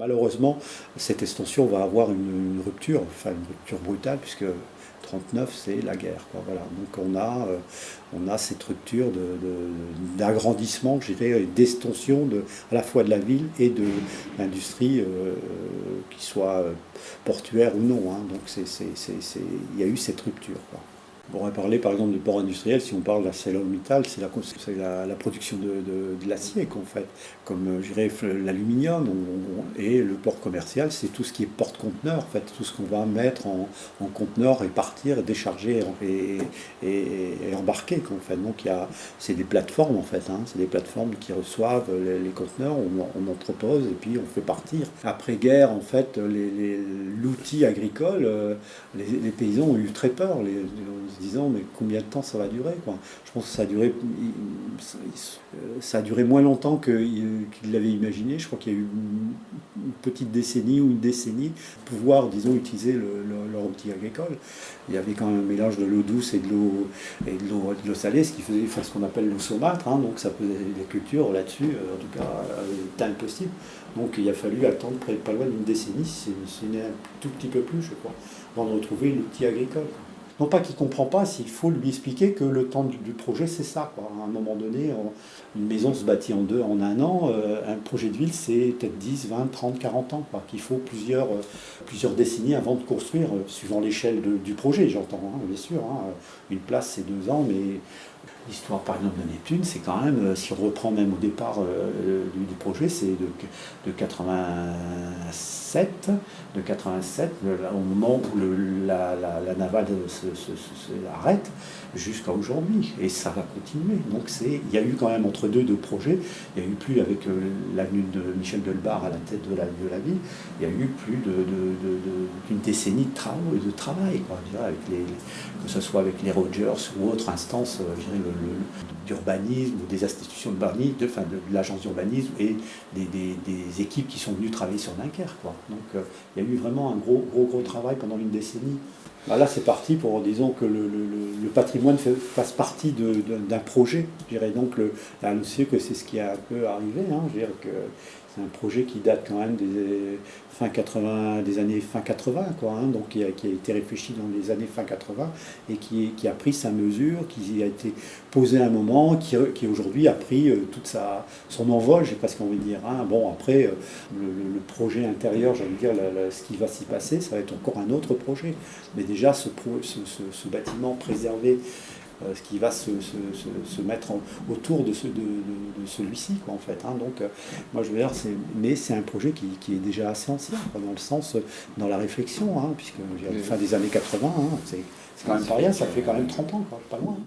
Malheureusement, cette extension va avoir une rupture, enfin une rupture brutale, puisque 39, c'est la guerre, quoi, voilà. Donc on a cette rupture d'agrandissement, je dirais, d'extension à la fois de la ville et de l'industrie, qui soit portuaire ou non, hein. Donc il y a eu cette rupture, quoi. On pourrait parler par exemple de port industriel, si on parle d'ArcelorMittal, c'est la production de l'acier qu'on fait, comme je dirais l'aluminium, et le port commercial, c'est tout ce qui est porte-conteneur, en fait, tout ce qu'on va mettre en conteneur et partir, et décharger et embarquer, quoi, en fait. Donc c'est des plateformes en fait, hein, c'est des plateformes qui reçoivent les conteneurs, on entrepose et puis on fait partir. Après-guerre, en fait, l'outil agricole, les paysans ont eu très peur, se disant mais combien de temps ça va durer, quoi. Je pense que ça a duré moins longtemps qu'il l'avait imaginé. Je crois qu'il y a eu une petite décennie ou une décennie pour pouvoir, disons, utiliser leur outil agricole. Il y avait quand même un mélange de l'eau douce et de l'eau salée, ce qui faisait ce qu'on appelle l'eau saumâtre, hein, donc ça faisait des cultures là-dessus, en tout cas, c'était impossible. Donc il a fallu attendre pas loin d'une décennie, si ce n'est un tout petit peu plus, je crois, avant de retrouver l'outil agricole. Non pas qu'il ne comprend pas, s'il faut lui expliquer que le temps du projet, c'est ça, quoi. À un moment donné, une maison se bâtit en un an, un projet de ville, c'est peut-être 10, 20, 30, 40 ans, quoi. Qu'il faut plusieurs décennies avant de construire, suivant l'échelle du projet, j'entends, hein, bien sûr, hein. Une place, c'est 2 ans, mais l'histoire, par exemple, de Neptune, c'est quand même, si on reprend même au départ du projet, c'est de 87, au moment où la navale arrête, jusqu'à aujourd'hui. Et ça va continuer. Donc il y a eu quand même entre deux projets, il y a eu plus avec l'avenue de Michel Delbar à la tête de la ville, il y a eu plus d'une décennie de travail, quoi, je dirais, que ce soit avec les Rogers ou autres instances, je dirais, d'urbanisme ou des institutions d'urbanisme, de l'agence d'urbanisme et des équipes qui sont venues travailler sur Dunkerque, quoi. Donc il y a eu vraiment un gros travail pendant une décennie. Là, c'est parti pour, disons, que le patrimoine fasse partie d'un projet. Je dirais donc, là, on sait que c'est ce qui a un peu arrivé, hein. Je veux dire que c'est un projet qui date quand même des années fin 80, quoi, hein, donc qui a été réfléchi dans les années fin 80 et qui a pris sa mesure, qui a été posé à un moment, qui aujourd'hui a pris son envol, j'ai presque envie de dire, hein. Bon, après, le projet intérieur, j'allais dire, ce qui va s'y passer, ça va être encore un autre projet. Mais déjà, ce bâtiment préservé, ce qui va se mettre autour de celui-ci, quoi, en fait, hein. Donc, moi, je veux dire, mais c'est un projet qui est déjà assez ancien, quoi, dans le sens, dans la réflexion, hein, puisque à la fin des années 80, hein, c'est quand même pas rien, ça fait quand même 30 ans, quoi, pas loin.